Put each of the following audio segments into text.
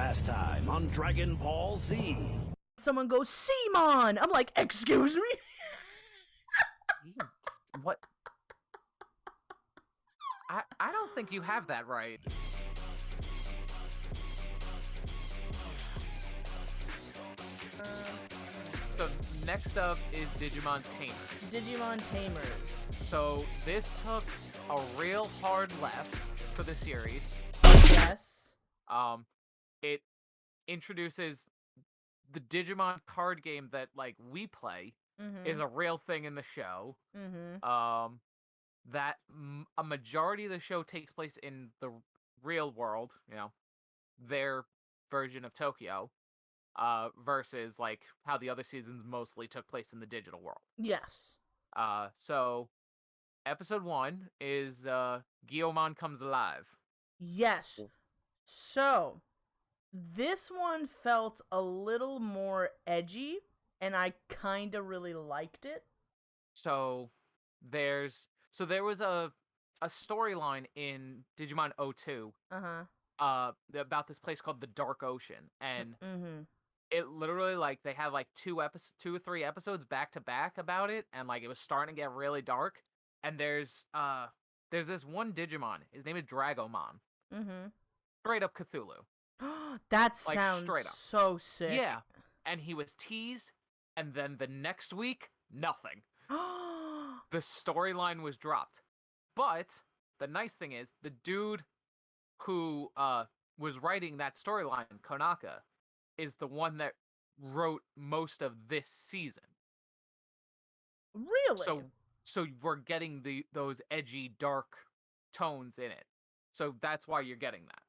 last time on Dragon Ball Z. Someone goes, Simon! I'm like, excuse me? What? I don't think you have that right. So next up is Digimon Tamers. Digimon Tamers. So this took a real hard left for the series. Yes. It introduces the Digimon card game that we play is a real thing in the show. That a majority of the show takes place in the real world, their version of Tokyo, versus how the other seasons mostly took place in the digital world. Yes. So episode 1 is Guillermo comes alive. Yes. So this one felt a little more edgy, and I kind of really liked it. So there was a storyline in Digimon 02 about this place called the Dark Ocean, and it literally they had 2 or 3 episodes back to back about it, and it was starting to get really dark. And there's this one Digimon. His name is Dragoman. Straight up Cthulhu. That sounds straight up. so sick. Yeah, and he was teased, and then the next week, nothing. The storyline was dropped. But the nice thing is, the dude who was writing that storyline, Konaka, is the one that wrote most of this season. Really? So we're getting those edgy, dark tones in it. So that's why you're getting that.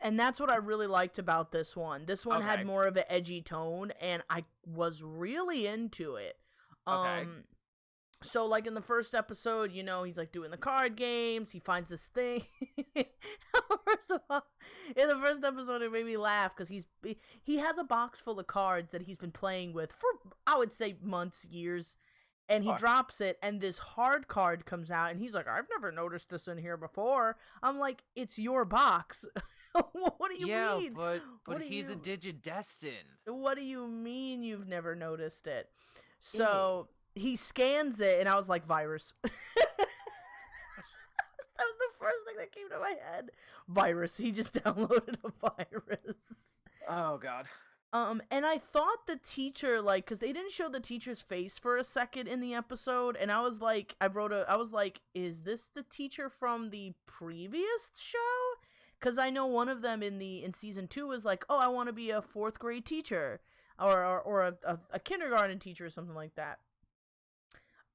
That's what I really liked about this one. This one had more of an edgy tone, and I was really into it. Okay. So, in the first episode, he's, doing the card games. He finds this thing. First of all, in the first episode, it made me laugh because he has a box full of cards that he's been playing with for, I would say, months, years. And he drops it, and this hard card comes out, and he's like, I've never noticed this in here before. I'm like, it's your box. What do you mean? Yeah, but he's a Digidestined. What do you mean you've never noticed it? So he scans it, and I was like, virus. That was the first thing that came to my head. Virus. He just downloaded a virus. Oh, God. And I thought the teacher, because they didn't show the teacher's face for a second in the episode, and I was like, is this the teacher from the previous show? Because I know one of them in season 2 was like, oh, I want to be a 4th grade teacher, or a kindergarten teacher or something like that.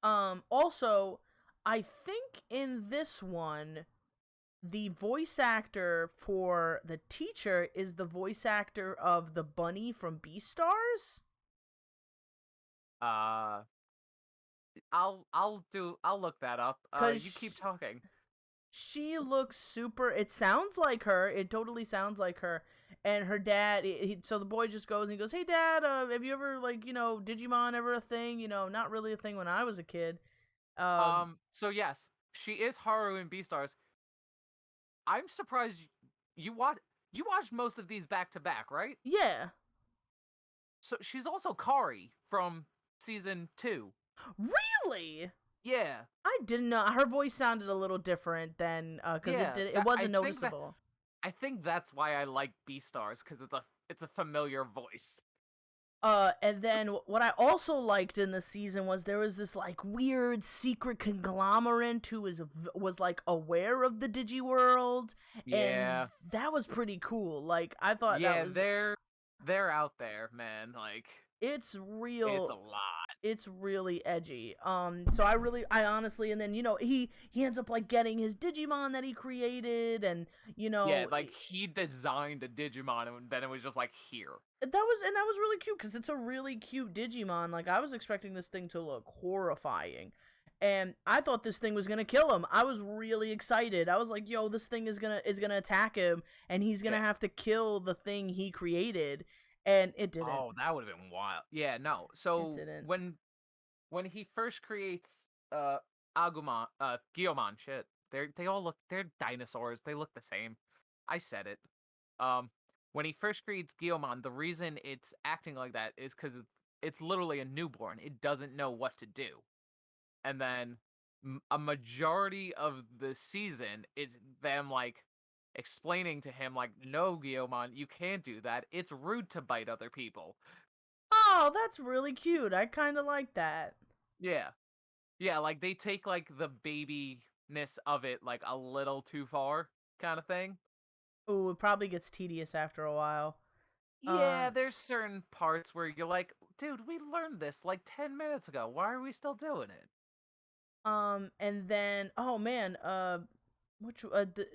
Also, I think in this one, the voice actor for the teacher is the voice actor of the bunny from Beastars. I'll look that up. You keep talking. She looks super. It sounds like her. It totally sounds like her. And her dad. So the boy just goes and he goes, "Hey, Dad, have you ever Digimon ever a thing? Not really a thing when I was a kid." So yes, she is Haru in Beastars. I'm surprised you watched most of these back to back, right? Yeah. So she's also Kari from season 2. Really? Yeah. I didn't know. Her voice sounded a little different than because it wasn't noticeable. I think that's why I like Beastars, because it's a familiar voice. And then what I also liked in the season was there was this weird secret conglomerate who was aware of the Digi world. Yeah. And that was pretty cool. I thought that was... they're out there, man. It's real. It's a lot. It's really edgy. So I honestly, and then he ends up getting his Digimon that he created, and yeah, he designed a Digimon, and then it was just here. That was really cute because it's a really cute Digimon. I was expecting this thing to look horrifying, and I thought this thing was gonna kill him. I was really excited. I was like, "Yo, this thing is gonna attack him, and he's gonna have to kill the thing he created." And it didn't. Oh, that would have been wild. Yeah, no. So when he first creates Guillermo, shit, they're dinosaurs. They look the same. I said it. when he first creates Guillermo, the reason it's acting like that is because it's literally a newborn. It doesn't know what to do. And then a majority of the season is them like explaining to him like, no, Guillermo, you can't do that. It's rude to bite other people. Oh, that's really cute. I kind of like that. Yeah. Yeah, like they take like the babiness of it like a little too far kind of thing. Ooh, it probably gets tedious after a while. Yeah, there's certain parts where you're like, dude, we learned this like 10 minutes ago. Why are we still doing it? And then, oh man,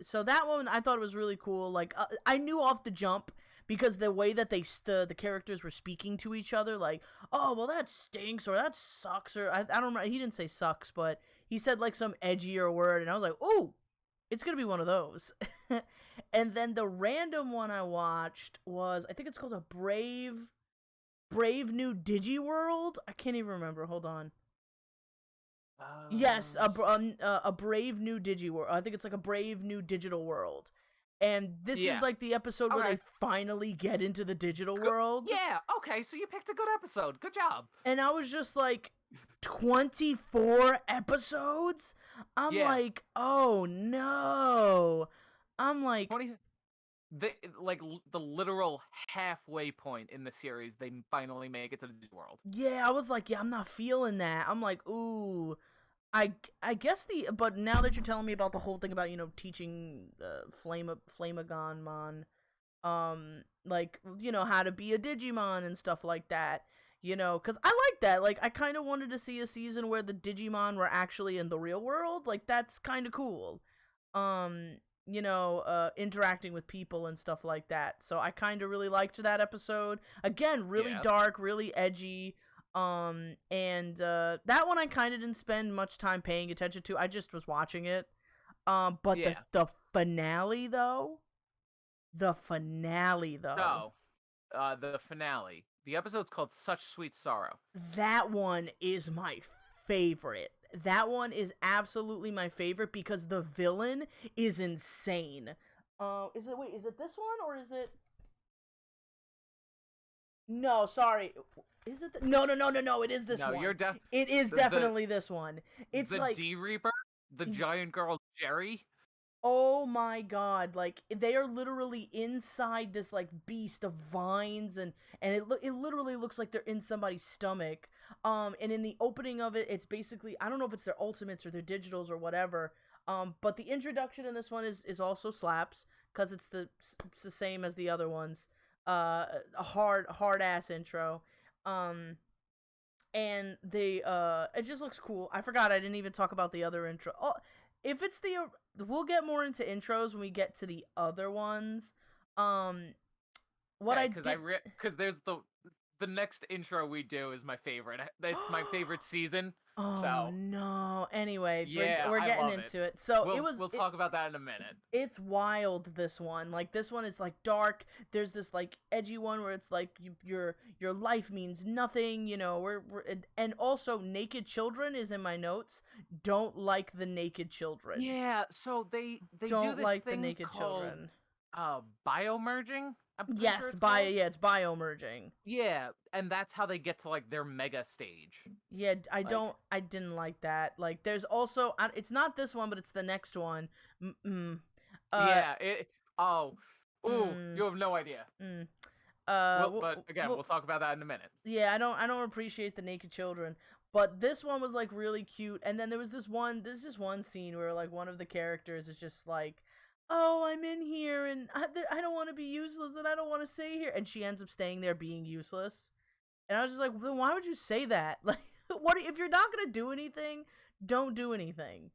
so that one I thought was really cool. Like, I knew off the jump because the way that the characters were speaking to each other, like, oh well, that stinks or that sucks or I don't remember. He didn't say sucks, but he said like some edgier word, and I was like, oh, it's gonna be one of those. And then the random one I watched was, I think it's called Brave New Digi World. I can't even remember. Hold on. Yes, a Brave New Digi World. I think it's like a Brave New Digital World. And this is like the episode where they finally get into the digital world. Yeah, okay, so you picked a good episode. Good job. And I was just like, 24 episodes? I'm like, oh no. I'm like, the literal halfway point in the series, they finally make it to the world. Yeah, I was like, yeah, I'm not feeling that. I'm like, ooh, I guess but now that you're telling me about the whole thing about, teaching Flamagonmon, like, how to be a Digimon and stuff like that, because I like that. Like, I kind of wanted to see a season where the Digimon were actually in the real world. Like, that's kind of cool. Interacting with people and stuff like that. So I kind of really liked that episode. Again, really dark, really edgy. And that one I kind of didn't spend much time paying attention to. I just was watching it. But the finale though. The finale. The episode's called Such Sweet Sorrow. That one is my favorite. That one is absolutely my favorite because the villain is insane. Is it this one or is it? No, sorry. Is it? No. It is this one. It is definitely this one. It's the like D-Reaper, the giant girl Jerry. Oh my god, like, they are literally inside this, like, beast of vines, and it literally looks like they're in somebody's stomach, and in the opening of it, it's basically, I don't know if it's their ultimates or their digitals or whatever, but the introduction in this one is also slaps, because it's the same as the other ones, a hard-ass intro, and it just looks cool. I forgot I didn't even talk about the other intro. Oh, if it's we'll get more into intros when we get to the other ones. Because there's the next intro we do is my favorite. It's my favorite season. Oh no! Anyway, we're getting into it. So we'll talk about that in a minute. It's wild. This one, like, this one is like dark. There's this like edgy one where it's like your life means nothing. And also naked children is in my notes. Don't like the naked children. Yeah. So they don't do this like thing the naked called, children. Biomerging. Yes, it's biomerging. Yeah, and that's how they get to like their mega stage. Yeah, I didn't like that. Like, there's also, it's not this one, but it's the next one. You have no idea. But again, we'll talk about that in a minute. Yeah, I don't appreciate the naked children, but this one was like really cute. And then there's just one scene where like one of the characters is just like, oh, I'm in here, and I don't want to be useless, and I don't want to stay here. And she ends up staying there being useless. And I was just like, then why would you say that? Like, what if you're not going to do anything, don't do anything.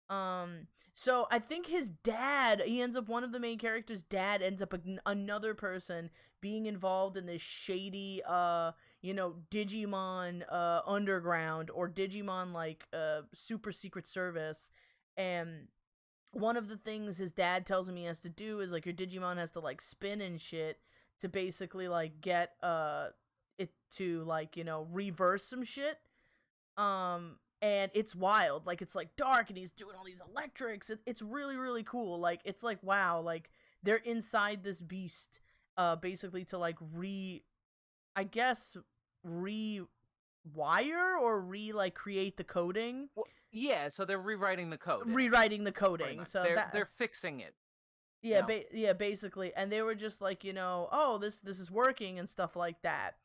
So I think his dad, one of the main characters' dad ends up another person being involved in this shady, Digimon, underground, or Digimon, like, super secret service. And one of the things his dad tells him he has to do is, like, your Digimon has to, like, spin and shit to basically, like, get, it to, like, reverse some shit. And it's wild. Like, it's, like, dark, and he's doing all these electrics. It's really, really cool. Like, it's like, wow, like, they're inside this beast, basically to like I guess rewire or like create the coding. Well, yeah, so they're rewriting the code. Rewriting the coding. So they're fixing it. Yeah, basically, and they were just like, oh, this is working and stuff like that.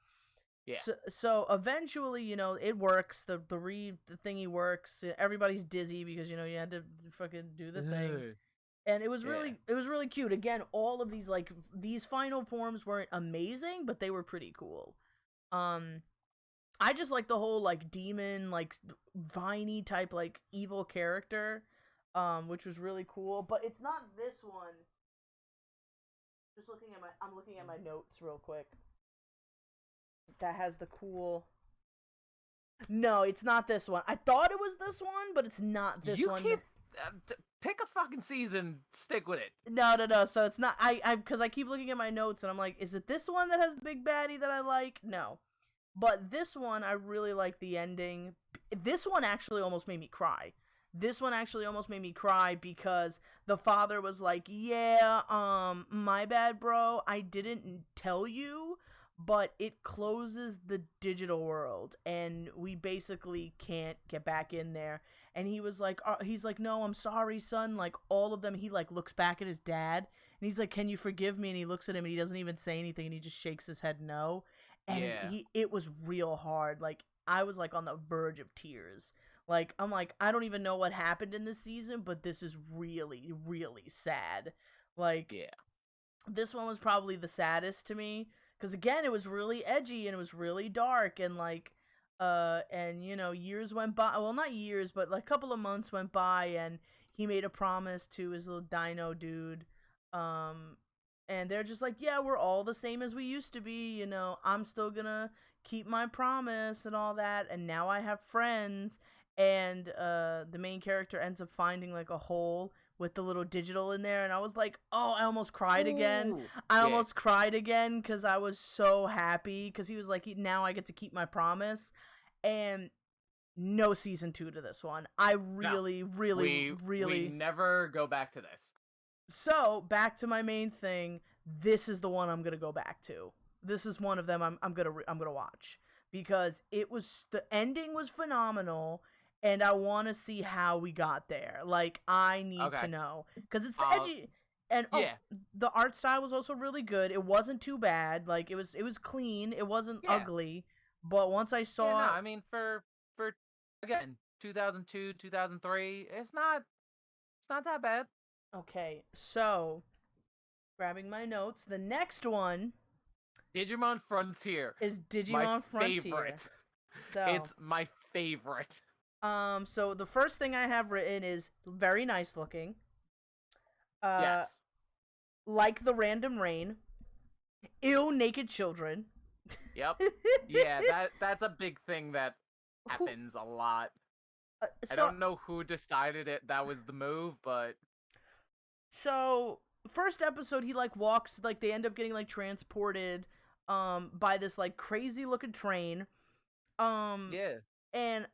Yeah. So eventually, it works. The thingy works. Everybody's dizzy because you had to fucking do the thing. And it was really cute. Again, all of these these final forms weren't amazing, but they were pretty cool. I just like the whole like demon like viney type like evil character, which was really cool. But it's not this one. Just I'm looking at my notes real quick. That has the cool. No, it's not this one. I thought it was this one, but it's not this one. You keep pick a fucking season, stick with it. No. So it's not. Because I keep looking at my notes and I'm like, is it this one that has the big baddie that I like? No, but this one I really like the ending. This one actually almost made me cry. Because the father was like, yeah, my bad, bro. I didn't tell you, but it closes the digital world and we basically can't get back in there. And he was like, no, I'm sorry, son. Like all of them, he like looks back at his dad and he's like, can you forgive me? And he looks at him and he doesn't even say anything and he just shakes his head no. And it was real hard. Like I was like on the verge of tears. Like, I'm like, I don't even know what happened in this season, but this is really, really sad. Like, this one was probably the saddest to me. Because, again, it was really edgy and it was really dark. And, like, years went by. Well, not years, but, like, a couple of months went by. And he made a promise to his little dino dude. And they're just like, yeah, we're all the same as we used to be. I'm still gonna keep my promise and all that. And now I have friends. And the main character ends up finding like a hole with the little digital in there, and I was like, oh, I almost cried again. Almost cried again because I was so happy because he was like, now I get to keep my promise. And no season 2 to this one. I really we never go back to this. So back to my main thing. This is the one I'm gonna go back to. This is one of them I'm gonna watch because the ending was phenomenal. And I want to see how we got there. Like, I need to know. Because it's the edgy... And, the art style was also really good. It wasn't too bad. Like, it was clean. It wasn't ugly. But once I saw... I mean, for again, 2002, 2003, it's not that bad. Okay, so... Grabbing my notes. The next one... Digimon Frontier. Is Digimon Frontier. Favorite. So... It's my favorite. So the first thing I have written is very nice looking. Yes. Like the random rain. Ew, naked children. Yep. Yeah, that's a big thing that happens a lot. I don't know who decided that was the move, but... So, first episode, he, like, walks, like, they end up getting, like, transported, by this, like, crazy looking train. Yeah. And...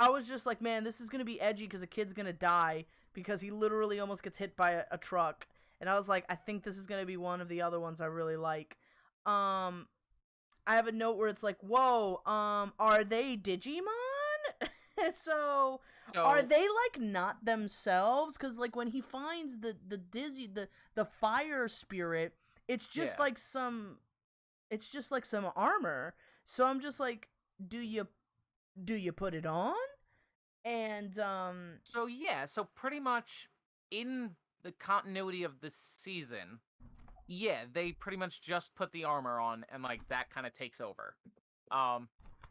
I was just like, man, this is going to be edgy because a kid's going to die because he literally almost gets hit by a truck. And I was like, I think this is going to be one of the other ones I really like. I have a note where it's like, whoa, are they Digimon? so are they like not themselves? Because like when he finds the fire spirit, it's just like some armor. So I'm just like, do you put it on? And so pretty much in the continuity of the season, they pretty much just put the armor on and like that kind of takes over.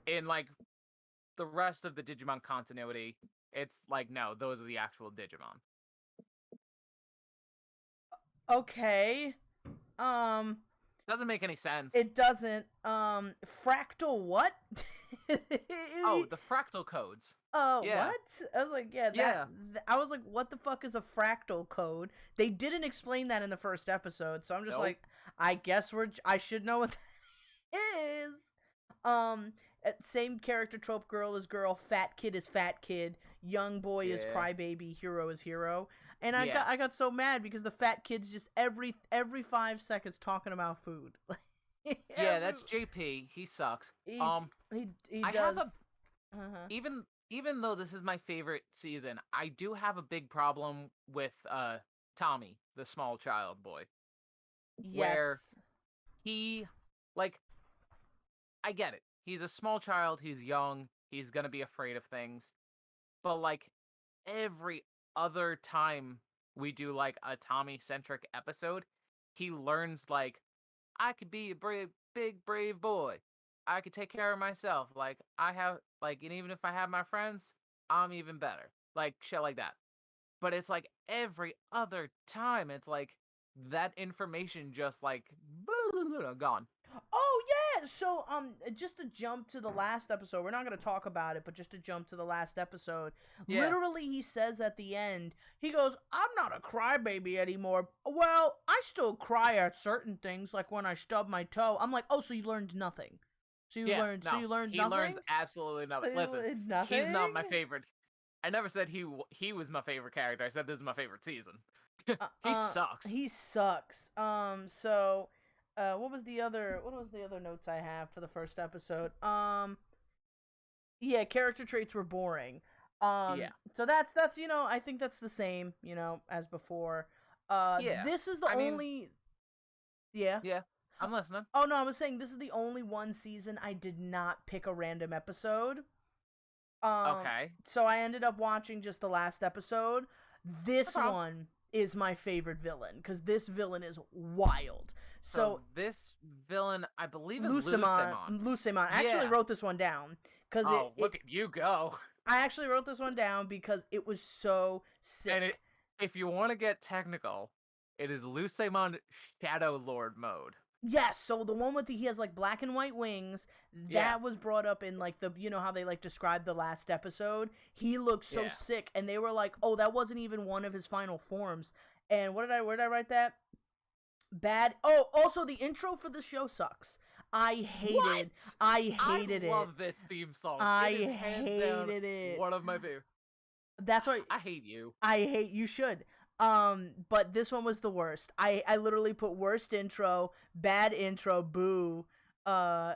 In like the rest of the Digimon continuity, it's like no, those are the actual Digimon. Okay. Doesn't make any sense. It doesn't. Fractal what? The fractal codes. Oh, what? I was like, I was like, what the fuck is a fractal code? They didn't explain that in the first episode, so I'm just like, I guess I should know what that is. Same character trope, girl is girl, fat kid is fat kid, young boy is crybaby, hero is hero. And I got so mad because the fat kid's just every 5 seconds talking about food. Yeah, that's JP. He sucks. He I does. have even though this is my favorite season, I do have a big problem with Tommy, the small child boy. Yes. Where he, like, I get it. He's a small child, he's young, he's gonna be afraid of things. But, like, every other time we do, like, a Tommy-centric episode, he learns, like, I could be a big, brave boy. I could take care of myself. Like, I have, like, and even if I have my friends, I'm even better. Like, shit like that. But it's like every other time, it's like that information just, like, gone. Oh yeah. So just to jump to the last episode, we're not gonna talk about it, but just to jump to the last episode, literally he says at the end, he goes, "I'm not a crybaby anymore. Well, I still cry at certain things, like when I stub my toe." I'm like, "Oh, so you learned nothing? So you learned nothing?" He learns absolutely nothing. Listen, he's not my favorite. I never said he was my favorite character. I said this is my favorite season. He sucks. He sucks. So what was the other notes I have for the first episode? Yeah, character traits were boring. So that's I think that's the same, as before. This is the only Yeah. Yeah. I'm listening. Oh no, I was saying this is the only one season I did not pick a random episode. Okay. So I ended up watching just the last episode. This one is my favorite villain because this villain is wild. So this villain, I believe, is Lucemon. I actually wrote this one down because look at you go. I actually wrote this one down because it was so sick. And if you want to get technical, it is Lucemon Shadow Lord mode. Yes, so the one with he has like black and white wings, that was brought up in like the, how they like described the last episode. He looks so sick, and they were like, "Oh, that wasn't even one of his final forms." And where did I write that? Bad. Oh, also the intro for the show sucks. I hated it. I love this theme song. I hated it. One of my favorite. That's why I hate you. You should. But this one was the worst. I literally put worst intro, bad intro, boo,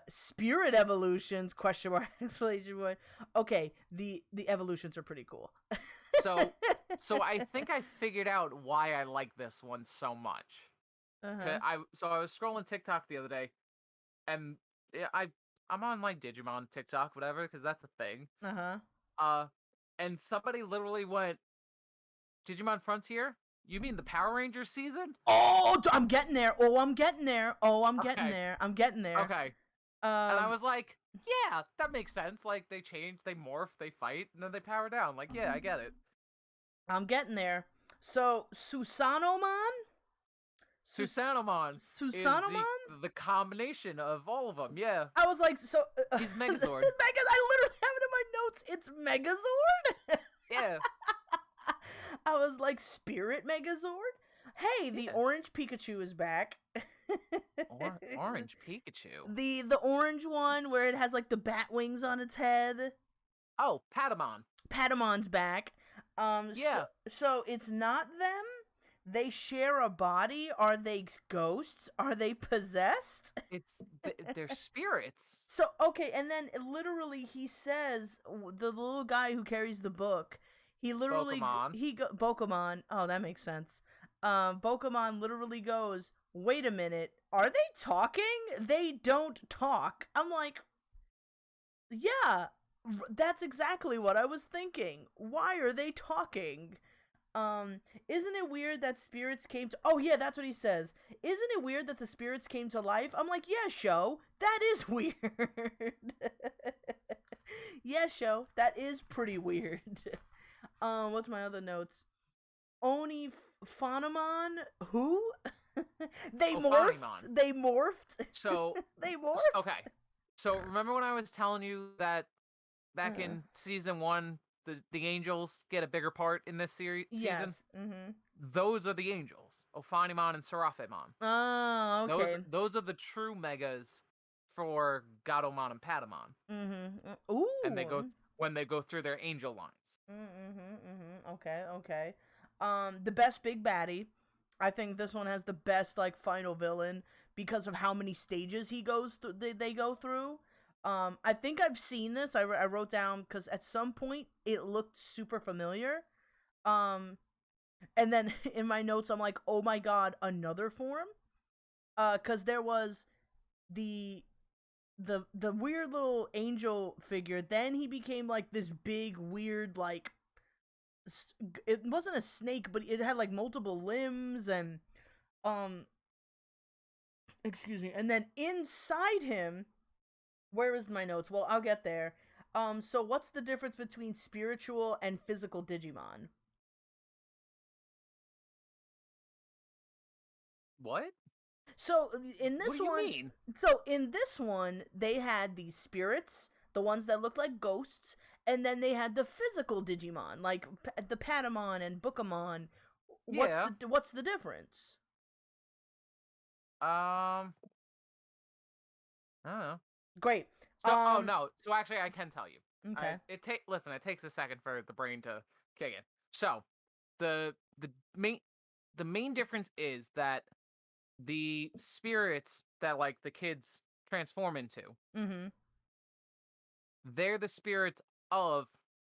spirit evolutions, question mark, exclamation point. Okay, the evolutions are pretty cool. So I think I figured out why I like this one so much. I was scrolling TikTok the other day, and I'm on like Digimon TikTok, whatever, because that's a thing. And somebody literally went, Digimon Frontier? You mean the Power Rangers season? Oh, I'm getting there. I'm getting there. I'm getting there. Okay. And I was like, yeah, that makes sense. Like, they change, they morph, they fight, and then they power down. Like, yeah, I get it. I'm getting there. So, Susanomon? Susanomon? The combination of all of them, yeah. I was like, so... he's Megazord. I literally have it in my notes. It's Megazord? Yeah. I was like, Spirit Megazord? Hey, the orange Pikachu is back. Orange Pikachu? The orange one where it has like the bat wings on its head. Oh, Patamon. Patamon's back. Yeah. So it's not them? They share a body? Are they ghosts? Are they possessed? They're spirits. So, okay, and then literally he says, the little guy who carries the book, he literally... Bokomon. Oh, that makes sense. Bokomon literally goes, wait a minute, are they talking? They don't talk. I'm like, yeah, that's exactly what I was thinking. Why are they talking? Isn't it weird that spirits came to... Oh, yeah, that's what he says. Isn't it weird that the spirits came to life? I'm like, yeah, Sho, that is weird. Yeah, Sho, that is pretty weird. What's my other notes? Oni Phanomon? Who? They morphed? So... They morphed? Okay. So, remember when I was telling you that back in Season 1... The angels get a bigger part in this season? Yes. Mm-hmm. Those are the angels. Ophanimon and Seraphimon. Oh, okay. Those are the true megas for Gatomon and Patamon. Mm-hmm. Ooh. And when they go through their angel lines. Mm-hmm. Okay. The best big baddie. I think this one has the best like final villain because of how many stages he goes through. They go through. I think I've seen this. I wrote down because at some point it looked super familiar. And then in my notes I'm like, oh my god, another form. Because there was the weird little angel figure. Then he became like this big weird like. It wasn't a snake, but it had like multiple limbs and excuse me. And then inside him, where is my notes? Well, I'll get there. So what's the difference between spiritual and physical Digimon? What? So in this what do you one, mean? So in this one, they had these spirits, the ones that look like ghosts, and then they had the physical Digimon, like the Patamon and Bookamon. What's the difference? I don't know. Great. So, no. So actually, I can tell you. Okay. It takes a second for the brain to kick in. So, the main difference is that the spirits that like the kids transform into, they're the spirits of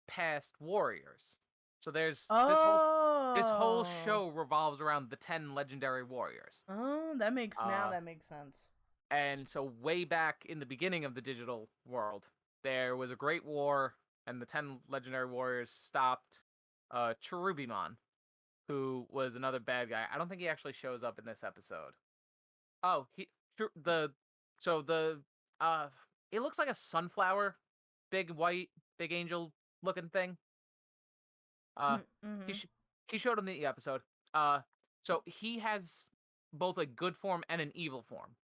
past warriors. So there's this whole show revolves around the 10 legendary warriors. Oh, that makes sense. And so way back in the beginning of the digital world, there was a great war, and the 10 legendary warriors stopped Cherubimon, who was another bad guy. I don't think he actually shows up in this episode. Oh, it looks like a sunflower, big white, big angel looking thing. He showed him in the episode. So he has both a good form and an evil form.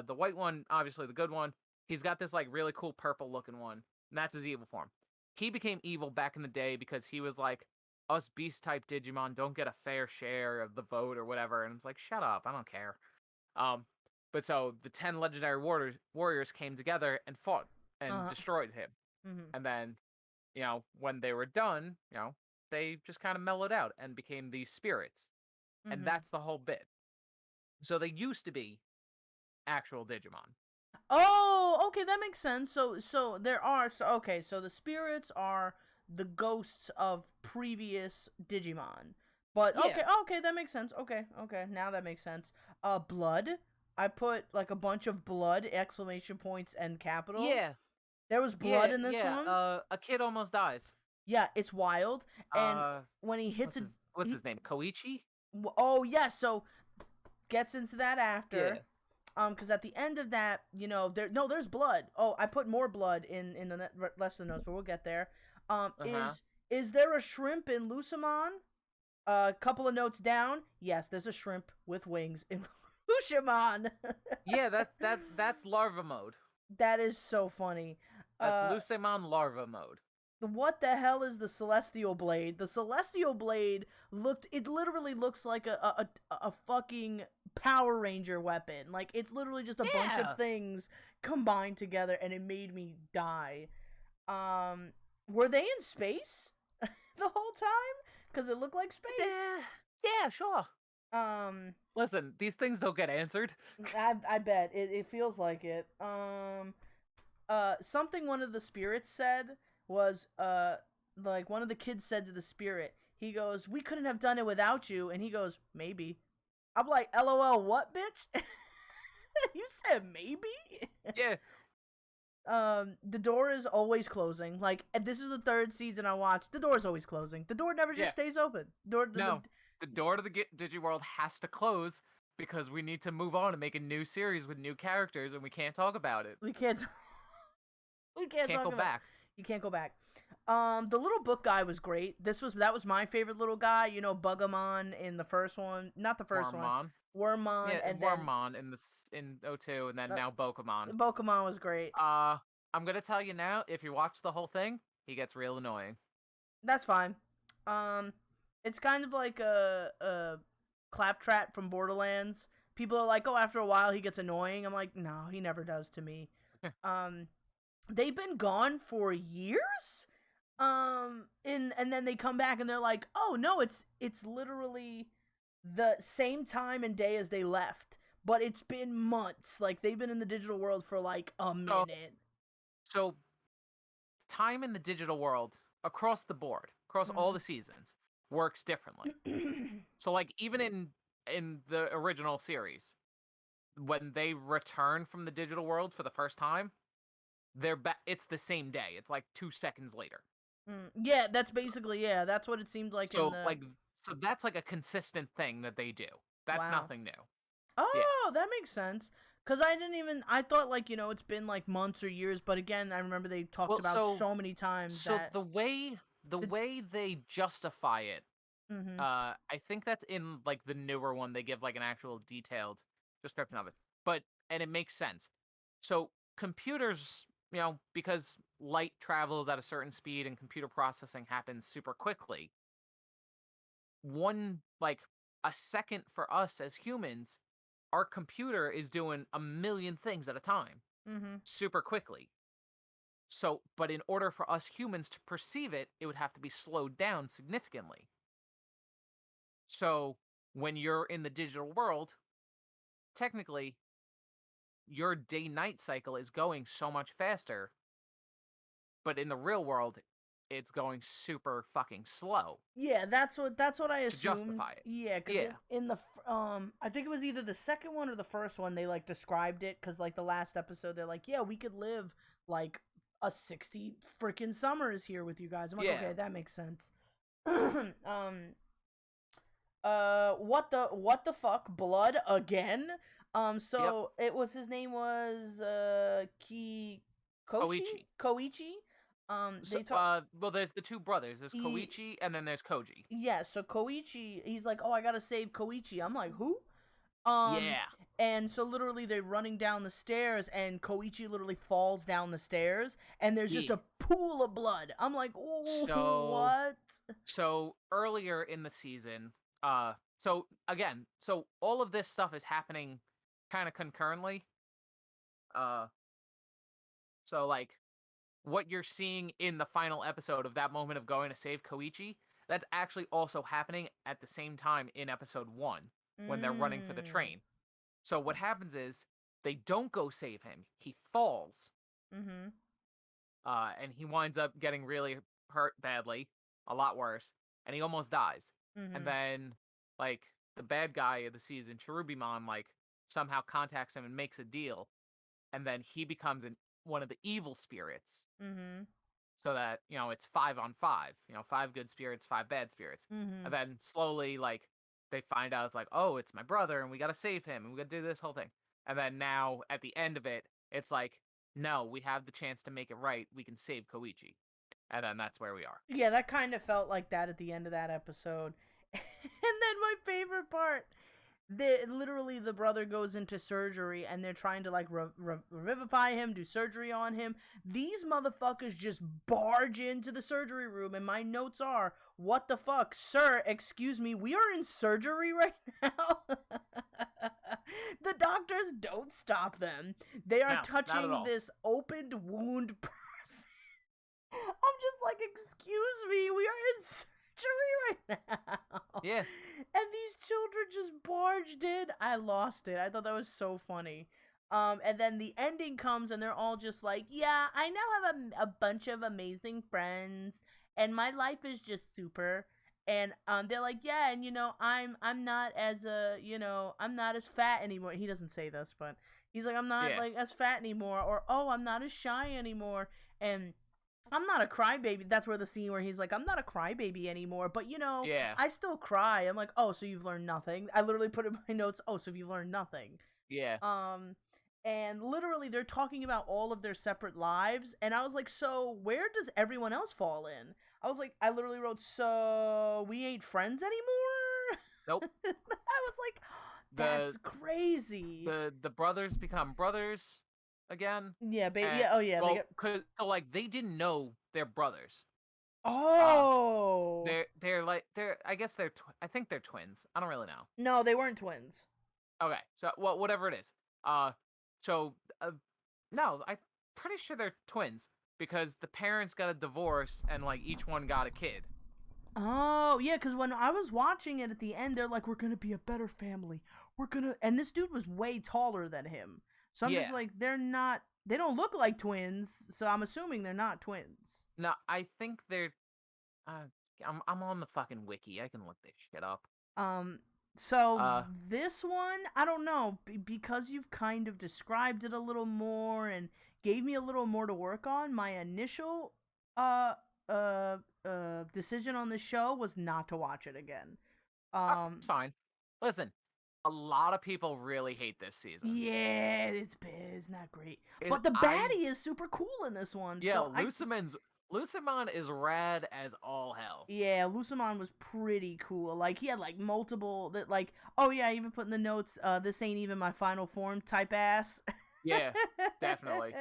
The white one, obviously the good one. He's got this like really cool purple looking one, and that's his evil form. He became evil back in the day because he was like, us beast type Digimon don't get a fair share of the vote or whatever, and it's like, shut up, I don't care. But so the 10 legendary warriors came together and fought and destroyed him. And then, when they were done, they just kind of mellowed out and became these spirits. And that's the whole bit. So they used to be actual Digimon. Oh, okay, that makes sense. So so the spirits are the ghosts of previous Digimon. But okay, that makes sense. Okay, now that makes sense. Blood. I put like a bunch of blood exclamation points and capital. Yeah. There was blood in this one. A kid almost dies. Yeah, it's wild. And when he hits what's his name? Koichi? Oh yeah, so gets into that after. Because at the end of that, there's blood. Oh, I put more blood in the rest of the notes, but we'll get there. Is there a shrimp in Lucamon? A couple of notes down. Yes, there's a shrimp with wings in Lucamon. Yeah, that's larva mode. That is so funny. That's Lucamon larva mode. What the hell is the Celestial Blade? The Celestial Blade literally looks like a fucking Power Ranger weapon. Like, it's literally just a bunch of things combined together, and it made me die. Were they in space the whole time? Because it looked like space. Yeah, sure. Listen, these things don't get answered. I bet. It feels like it. Something one of the spirits said was, like, one of the kids said to the spirit, he goes, "We couldn't have done it without you," and he goes, "Maybe." I'm like, LOL, what, bitch? You said maybe? Yeah. The door is always closing. Like, this is the third season I watched. The door's always closing. The door never just stays open. The door to the Digiworld has to close because we need to move on and make a new series with new characters, and we can't talk about it. We can't go back. You can't go back. The little book guy was great. That was my favorite little guy. Bugamon in the first one, not the first one. Wormmon, yeah, and Wormmon in 02, and then now Bokemon. Bokemon was great. I'm gonna tell you now, if you watch the whole thing, he gets real annoying. That's fine. It's kind of like a Claptrap from Borderlands. People are like, oh, after a while he gets annoying. I'm like, no, he never does to me. They've been gone for years. And then they come back and they're like, oh no, it's literally the same time and day as they left, but it's been months. Like they've been in the digital world for like a So, minute. so time in the digital world across the board, across all the seasons, works differently. So like even in the original series, when they return from the digital world for the first time, they're back. It's the same day. It's like 2 seconds later. Yeah, that's basically, yeah, that's what it seemed like in So the. like so that's like a consistent thing that they do. That's Wow. nothing new. Yeah. Oh, that makes sense. Cause I thought like it's been like months or years, but again, I remember they talked Well, about so many times so that. the way they justify it, Mm-hmm. I think that's in like the newer one. They give like an actual detailed description of it, and it makes sense. So computers, because light travels at a certain speed and computer processing happens super quickly, one like a second for us as humans, our computer is doing a million things at a time Mm-hmm. super quickly. So, but in order for us humans to perceive it, it would have to be slowed down significantly. So, when you're in the digital world, technically, your day night cycle is going so much faster, but in the real world, it's going super fucking slow Yeah, that's what I to assumed. justify it. Yeah, because Yeah. in the I think it was either the second one or the first one they like described it, because like the last episode they're like, yeah, we could live like a 60 freaking summers here with you guys. I'm like, Yeah. okay, that makes sense. What the fuck? Blood again? Yep. So it was, his name was Koichi. Koichi. So, They talk. well, there's the two brothers. There's Koichi and then there's Koji. Yeah, so Koichi, he's like, "Oh, I gotta save Koichi." I'm like, "Who?" Um, Yeah. and so literally they're running down the stairs, and Koichi literally falls down the stairs, and there's just Yeah. a pool of blood. I'm like, "Oh, So, what?" so earlier in the season, so all of this stuff is happening kind of concurrently. Uh, so like what you're seeing in the final episode of that moment of going to save Koichi, that's actually also happening at the same time in episode 1 when they're running for the Mm. train. So what happens is they don't go save him. He falls, Mhm. and he winds up getting really hurt badly, a lot worse, and he almost dies. And Mhm. then, like, the bad guy of the season, Cherubimon, like, somehow contacts him and makes a deal, and then he becomes one of the evil spirits, Mhm. so that, it's 5 on 5, 5 good spirits, 5 bad spirits. And Mhm. then slowly, like, they find out it's like, oh, it's my brother, and we gotta save him, and we gotta do this whole thing. And then now, at the end of it, it's like, no, we have the chance to make it right. We can save Koichi. And then that's where we are. Yeah, that kind of felt like that at the end of that episode. And then my favorite part, literally the brother goes into surgery and they're trying to like revivify him, do surgery on him. These motherfuckers just barge into the surgery room, and my notes are, what the fuck, sir, excuse me, we are in surgery right now. The doctors don't stop them. They are No, not at touching all. this opened wound person. I'm just like, excuse me, we are in surgery right now. Yeah. And these children just barged in. I lost it. I thought that was so funny. And then the ending comes and they're all just like, yeah, I now have a bunch of amazing friends and my life is just super. And they're like, yeah, and I'm not as I'm not as fat anymore. He doesn't say this, but he's like, I'm not Yeah. like as fat anymore, or oh, I'm not as shy anymore. And I'm not a crybaby. That's where the scene where he's like, I'm not a crybaby anymore, but Yeah. I still cry. I'm like, oh, so you've learned nothing. I literally put in my notes, oh, so you've learned nothing. Yeah. Um, and literally they're talking about all of their separate lives, and I was like, so where does everyone else fall in? I literally wrote, so we ain't friends anymore. Nope. I was like, The that's crazy. the brothers become brothers again. Yeah, baby. And Yeah. Oh, yeah. They well, get. so like they didn't know they're brothers. Uh Oh they're I guess I think they're twins. I don't really know. no, they weren't twins. Okay. So well, whatever it is. Uh so no, I'm pretty sure they're twins. because the parents got a divorce and like each one got a kid. Oh, yeah, because when I was watching it at the end, they're like, we're going to be a better family. And this dude was way taller than him. So I'm just like, they don't look like twins, so I'm assuming they're not twins. No, I think they're, I'm on the fucking wiki. I can look this shit up. So this one, I don't know, because you've kind of described it a little more and gave me a little more to work on, my initial, decision on the show was not to watch it again. It's fine. Listen, a lot of people really hate this season. Yeah, it's not great. But the baddie is super cool in this one. Yeah, so Lucimon is rad as all hell. Yeah, Lucimon was pretty cool. Like, he had, like, multiple, that like, oh yeah, I even put in the notes, this ain't even my final form type ass. Yeah, definitely.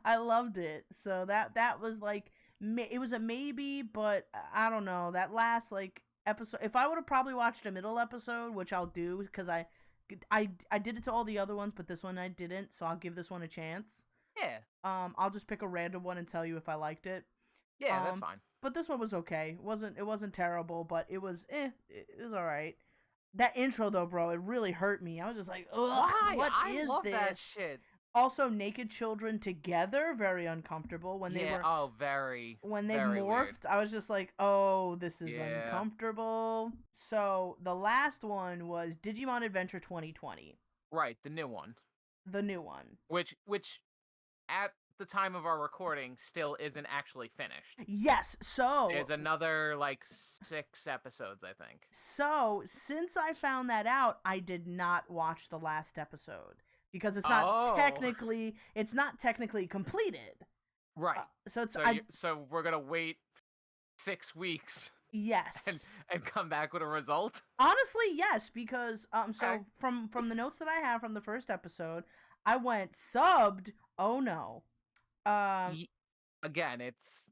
I loved it. So that was, like, it was a maybe, but I don't know. That last, like, episode, if I would have probably watched a middle episode, which I'll do, because I did it to all the other ones, but this one I didn't, so I'll give this one a chance. Yeah. I'll just pick a random one and tell you if I liked it. Yeah, that's fine. But this one was okay. It wasn't terrible, but it was it was all right. That intro though, bro, it really hurt me. I was just like, ugh, why? I love this? That shit. Also, naked children together, very uncomfortable when they were. Oh, very. When they very morphed, weird. I was just like, oh, this is uncomfortable. So the last one was Digimon Adventure 2020. Right, the new one. The new one. Which at the time of our recording still isn't actually finished. Yes, so there's another like 6 episodes, I think. So since I found that out, I did not watch the last episode because it's not technically completed. Right. So we're gonna wait 6 weeks. Yes. And come back with a result. Honestly, yes, because so from the notes that I have from the first episode, I went subbed. Oh no. Again, it's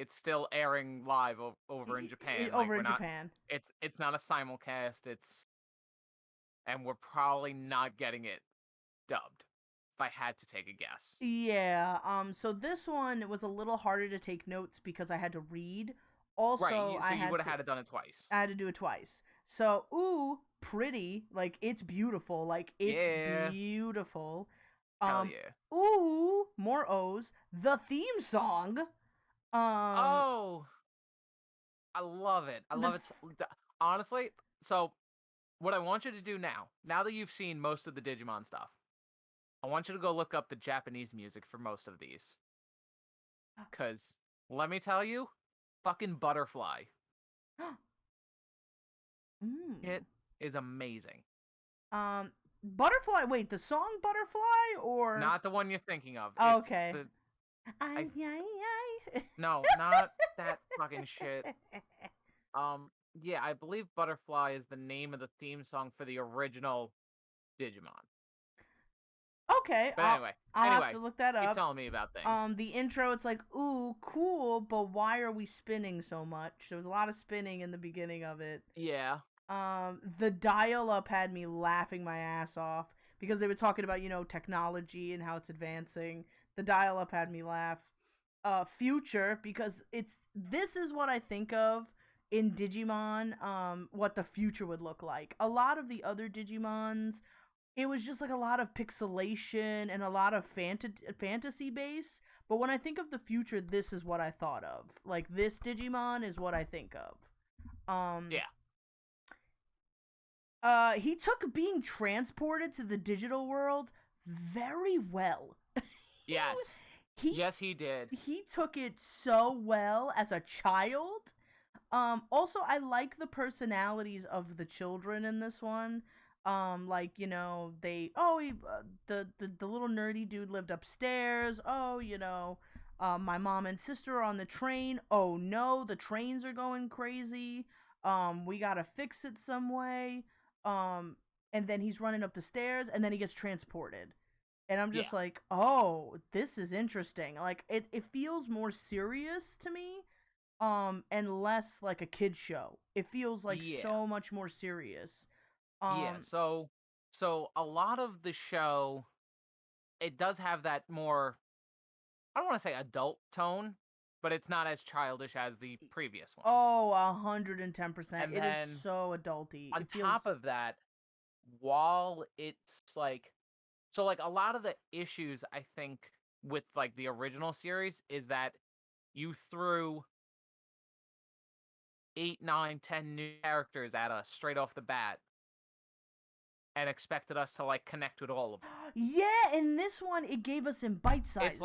still airing live over in Japan. Over in Japan. It's not a simulcast. And we're probably not getting it dubbed. If I had to take a guess. Yeah. So this one was a little harder to take notes because I had to read. Also, right. So you would have had it done it twice. I had to do it twice. So, ooh, pretty. Like, it's beautiful. Like, it's beautiful. Hell yeah. Ooh, more O's. The theme song. Oh, I love it. I love it. Honestly, so what I want you to do now that you've seen most of the Digimon stuff, I want you to go look up the Japanese music for most of these. Because, let me tell you, fucking Butterfly. It is amazing. Butterfly, wait, the song Butterfly, or? Not the one you're thinking of. Oh, okay. No, not that fucking shit. Yeah, I believe Butterfly is the name of the theme song for the original Digimon. Okay, but anyway, I'll have to look that up. Keep telling me about things. The intro, it's like, ooh, cool, but why are we spinning so much? There was a lot of spinning in the beginning of it. Yeah. The dial-up had me laughing my ass off because they were talking about, technology and how it's advancing. The dial-up had me laugh. Future, because this is what I think of in Digimon, what the future would look like. A lot of the other Digimons, it was just like a lot of pixelation and a lot of fantasy base. But when I think of the future, this is what I thought of. Like, this Digimon is what I think of. Yeah. He took being transported to the digital world very well. Yes. Yes, he did. He took it so well as a child. Also, I like the personalities of the children in this one. The little nerdy dude lived upstairs. My mom and sister are on the train. Oh no, the trains are going crazy. We gotta fix it some way. And then he's running up the stairs, and then he gets transported. And I'm just like, oh, this is interesting. Like, it feels more serious to me, and less like a kid's show. It feels like so much more serious. So a lot of the show, it does have that more I don't want to say adult tone, but it's not as childish as the previous ones. Oh, 110%. And It is then so adulty. on It feels... top of that, while it's like, so like a lot of the issues I think with like the original series is that you threw 8, 9, 10 new characters at us straight off the bat and expected us to like connect with all of them. Yeah, in this one it gave us in bite sizes.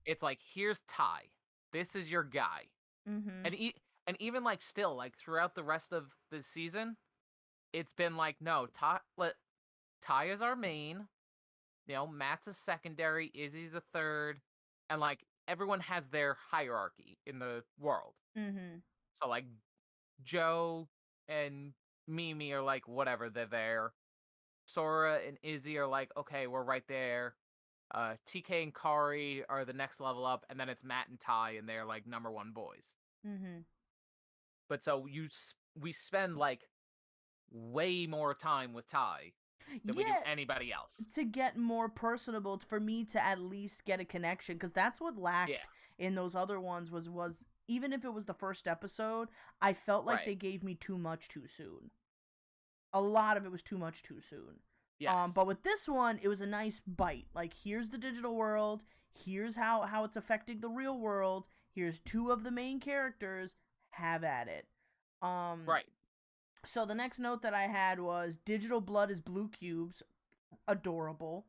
It's like here's Ty. This is your guy. Mm-hmm. And even like still like throughout the rest of the season, it's been like no, Ty is our main. You know, Matt's a secondary, Izzy's a third, and like everyone has their hierarchy in the world. Mm-hmm. So like Joe and Mimi are like whatever, they're there. Sora and Izzy are like, okay, we're right there. TK and Kari are the next level up, and then it's Matt and Ty, and they're like number 1 boys. Mm-hmm. But so we spend like way more time with Ty than we do anybody else. To get more personable, for me to at least get a connection, because that's what lacked in those other ones was even if it was the first episode, I felt like they gave me too much too soon. A lot of it was too much too soon. Yes. But with this one, it was a nice bite. Like, here's the digital world. Here's how it's affecting the real world. Here's 2 of the main characters. Have at it. Right. So the next note that I had was digital blood is blue cubes. Adorable.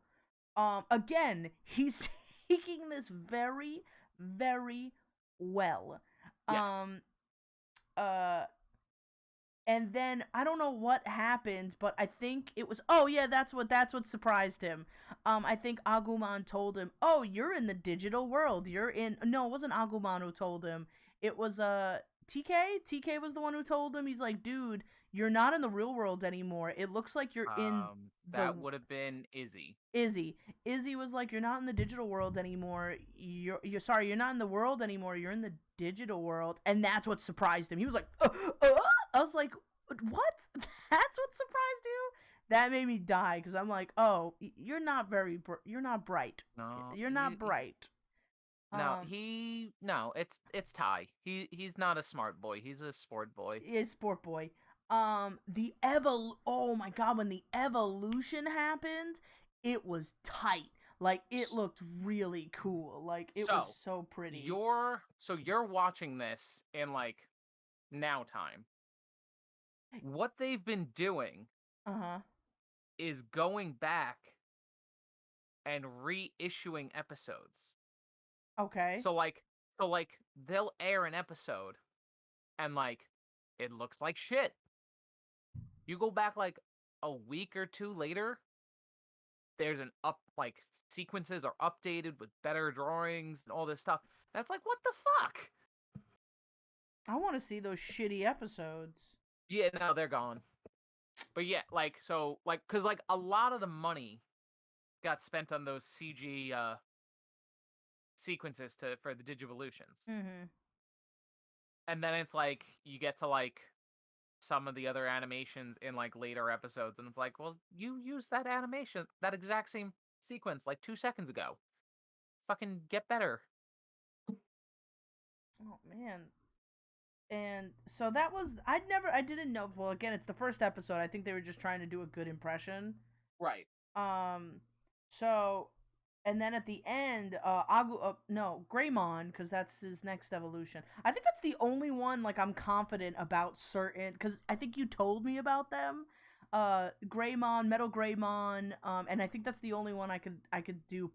Again, he's taking this very, very well. Yes. And then I don't know what happened, but I think it was that's what surprised him. I think Agumon told him, "Oh, you're in the digital world. You're in." No, it wasn't Agumon who told him. It was TK. TK was the one who told him. He's like, "Dude, you're not in the real world anymore. It looks like you're in that would have been Izzy. Izzy was like, "You're not in the digital world anymore. You're sorry, you're not in the world anymore. You're in the digital world." And that's what surprised him. He was like, I was like, "What? That's what surprised you?" That made me die because I'm like, "Oh, you're not bright. No, you're not bright." No, it's Ty. He's not a smart boy. He's a sport boy. He's sport boy. Oh my god, when the evolution happened, it was tight. Like, it looked really cool. Like, it was so pretty. You're watching this in like now time. What they've been doing is going back and reissuing episodes. Okay. So they'll air an episode and like it looks like shit. You go back like a week or 2 later, there's sequences are updated with better drawings and all this stuff. And it's like, what the fuck? I want to see those shitty episodes. Yeah, no, they're gone. But yeah, cause like a lot of the money got spent on those CG sequences for the Digivolutions. Mm-hmm. And then it's like you get to like some of the other animations in like later episodes, and it's like, well, you used that animation, that exact same sequence like 2 seconds ago. Fucking get better. Oh man. And so that was I didn't know. Well, again, it's the first episode. I think they were just trying to do a good impression. Right. So, and then at the end, Greymon, because that's his next evolution. I think that's the only one, like, I'm confident about certain, because I think you told me about them. Greymon, Metal Greymon, and I think that's the only one I could do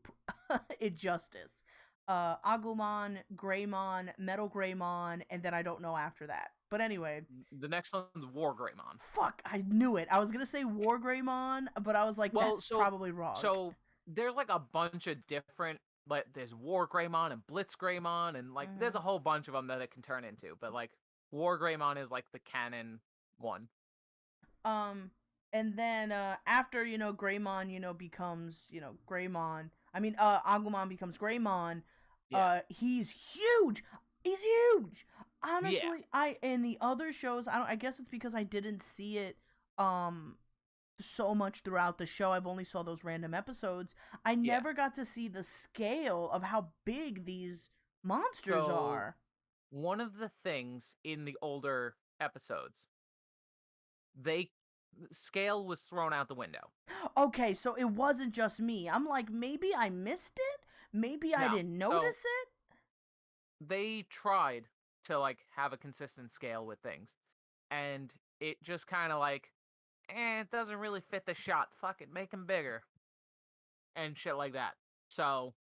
it justice. Agumon, Greymon, Metal Greymon, and then I don't know after that. But anyway. The next one's Wargreymon. Fuck, I knew it. I was gonna say Wargreymon, but I was like, that's probably wrong. So, there's like a bunch of different, like, there's Wargreymon and Blitzgreymon, and like, there's a whole bunch of them that it can turn into, but like, Wargreymon is like the canon one. And then, after, Greymon, becomes, Greymon, Agumon becomes Greymon, he's huge! He's huge! Honestly, in the other shows, I guess it's because I didn't see it, so much throughout the show. I've only saw those random episodes. I never got to see the scale of how big these monsters are. One of the things in the older episodes, scale was thrown out the window. Okay, so it wasn't just me. I'm like, maybe I missed it? Maybe I didn't notice it? They tried to, like, have a consistent scale with things. And it just kind of like, it doesn't really fit the shot. Fuck it, make them bigger. And shit like that. So,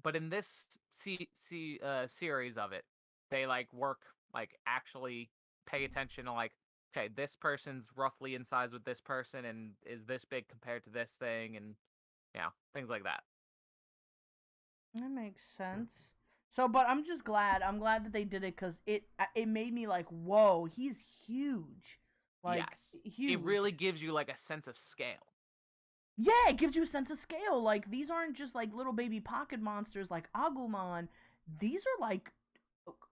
but in this series of it, they, like, work, like, actually pay attention to, like, okay, this person's roughly in size with this person and is this big compared to this thing, and things like that. That makes sense. So, but I'm just glad. I'm glad that they did it because it made me like, whoa, he's huge. Like, yes, huge. It really gives you, like, a sense of scale. Yeah, it gives you a sense of scale. Like, these aren't just like little baby pocket monsters like Agumon. These are like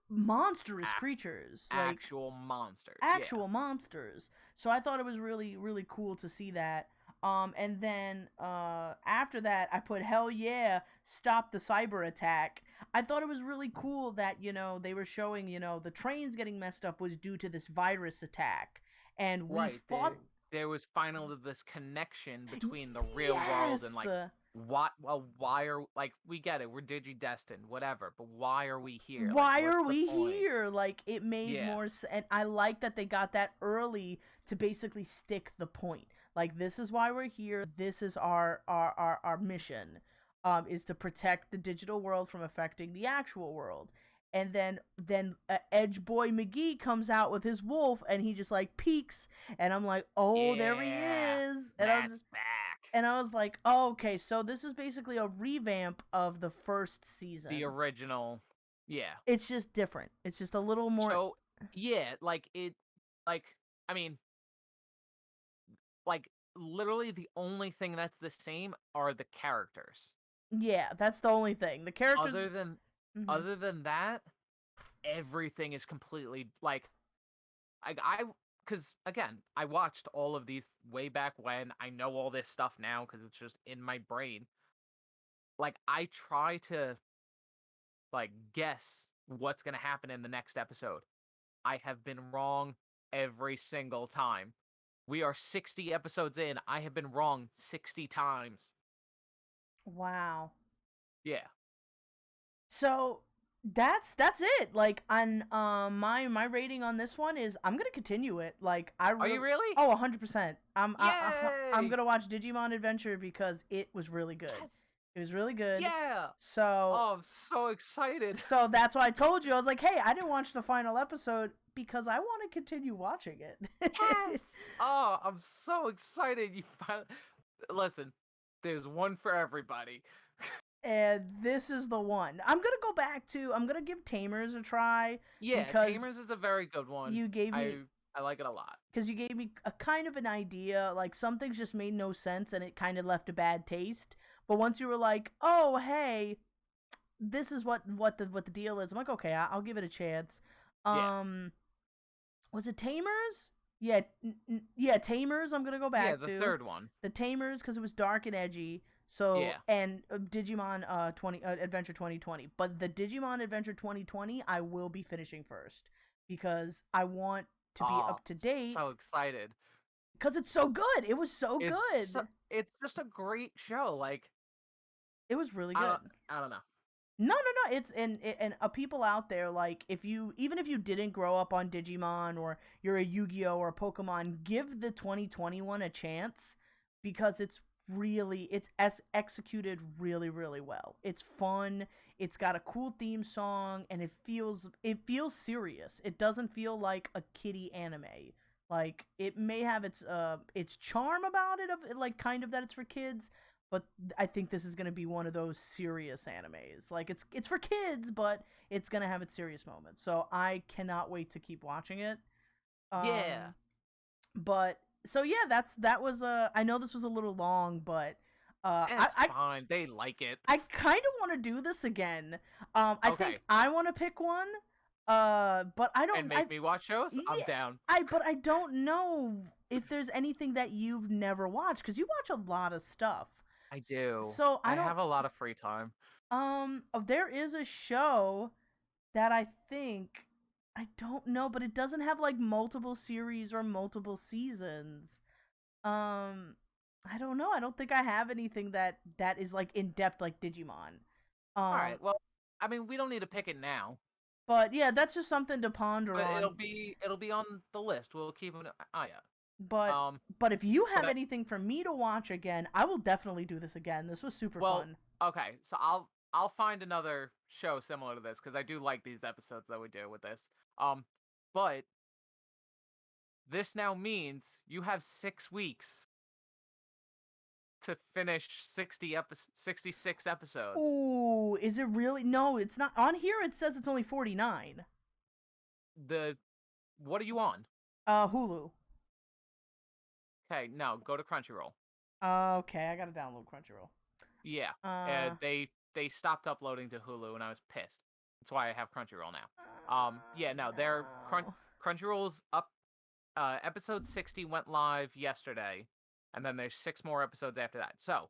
monstrous creatures, like actual monsters. Actual monsters. So I thought it was really, really cool to see that. And then after that, I put hell yeah, stop the cyber attack. I thought it was really cool that they were showing the trains getting messed up was due to this virus attack, and we fought. There was finally this connection between the real world and, like, why are, like, we get it, we're digi-destined, whatever, but why are we here? Why are we here? Like, it made more sense, and I like that they got that early to basically stick the point. Like, this is why we're here. This is our mission, is to protect the digital world from affecting the actual world. And then Edge Boy McGee comes out with his wolf, and he just, like, peeks, and I'm like, oh, there he is. And Matt's back. And I was like, oh, okay, so this is basically a revamp of the first season. The original, yeah. It's just different. It's just a little more. So, yeah, like, I mean, like, literally the only thing that's the same are the characters. Yeah, that's the only thing. The characters. Other than that, everything is completely, like, because, again, I watched all of these way back when. I know all this stuff now because it's just in my brain. Like, I try to, like, guess what's going to happen in the next episode. I have been wrong every single time. We are 60 episodes in. I have been wrong 60 times. Wow. Yeah. So that's it. Like, on my rating on this one is I'm gonna continue it. Like, Are you really? Oh, 100%. I'm gonna watch Digimon Adventure because it was really good. Yes. It was really good. Yeah. So. Oh, I'm so excited. So that's why I told you. I was like, hey, I didn't watch the final episode because I want to continue watching it. Yes. Oh, I'm so excited. Listen, there's one for everybody. And this is the one. I'm gonna give Tamers a try. Yeah, Tamers is a very good one. You gave me. I like it a lot. Because you gave me a kind of an idea. Like, some things just made no sense and it kind of left a bad taste. But once you were like, oh, hey, this is what the deal is, I'm like, okay, I'll give it a chance. Was it Tamers? Yeah, Tamers. I'm gonna go back to the third one. The Tamers, because it was dark and edgy. So and Digimon Adventure 2020, but the Digimon Adventure 2020 I will be finishing first because I want to be up to date. So excited because it's so good. It was so good. It's just a great show. Like, it was really good. I don't know. No. It's and people out there, like, even if you didn't grow up on Digimon or you're a Yu-Gi-Oh or a Pokemon, give the 2021 a chance because it's executed really, really well. It's fun. It's got a cool theme song, and it feels serious. It doesn't feel like a kiddie anime. Like, it may have its charm about it, of like, kind of that it's for kids, but I think this is gonna be one of those serious animes. Like, it's for kids, but it's gonna have its serious moments. So I cannot wait to keep watching it. But. So yeah, that was I know this was a little long, but it's fine. They like it. I kind of want to do this again. I think I want to pick one. But I don't. And make me watch shows. I'm down. But I don't know if there's anything that you've never watched, because you watch a lot of stuff. I do. So I have a lot of free time. There is a show that I think, I don't know, but it doesn't have like multiple series or multiple seasons. I don't know. I don't think I have anything that is like in depth like Digimon. All right. Well, I mean, we don't need to pick it now. But yeah, that's just something to ponder but on. It'll be on the list. We'll keep an eye out. But if you have anything for me to watch again, I will definitely do this again. This was super fun. Okay, so I'll find another show similar to this because I do like these episodes that we do with this. But this now means you have 6 weeks to finish 66 episodes. Ooh, is it really? No, it's not. On here it says it's only 49. What are you on? Hulu. Okay, no, go to Crunchyroll. Okay, I gotta download Crunchyroll. Yeah, they stopped uploading to Hulu, and I was pissed. That's why I have Crunchyroll now. Yeah, no, they're Crunchyroll's up. Episode 60 went live yesterday, and then there's 6 more episodes after that. So,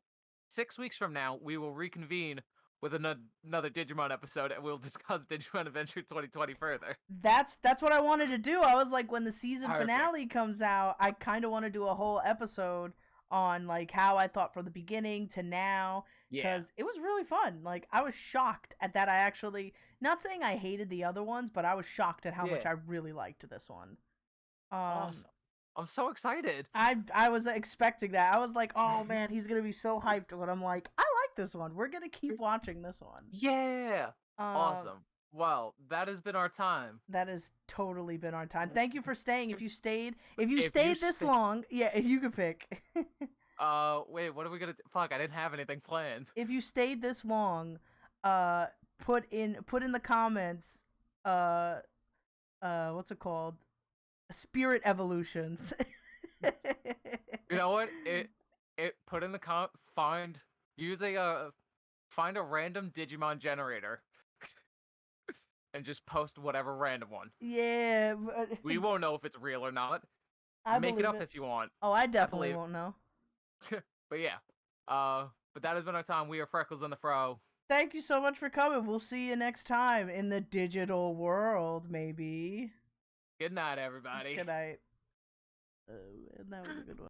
6 weeks from now, we will reconvene with another Digimon episode, and we'll discuss Digimon Adventure 2020 further. That's what I wanted to do. I was like, when the season finale comes out, I kind of want to do a whole episode on like how I thought from the beginning to now, because it was really fun. Like, I was shocked at that. I actually, not saying I hated the other ones, but I was shocked at how much I really liked this one. Awesome. I'm so excited. I was expecting that. I was like, oh man, he's gonna be so hyped. But I'm like, I like this one. We're gonna keep watching this one. Yeah. Awesome. Well, that has been our time. That has totally been our time. Thank you for staying. If you stayed this long, yeah, you could pick. Wait, what are we gonna do? Fuck, I didn't have anything planned. If you stayed this long, put in the comments, what's it called? Spirit evolutions. You know what? It put in the find a random Digimon generator and just post whatever random one. Yeah. We won't know if it's real or not. Make it up if you want. Oh, I definitely won't know. But yeah. But that has been our time. We are Freckles and the Fro. Thank you so much for coming. We'll see you next time in the digital world, maybe. Good night, everybody. Good night. That was a good one.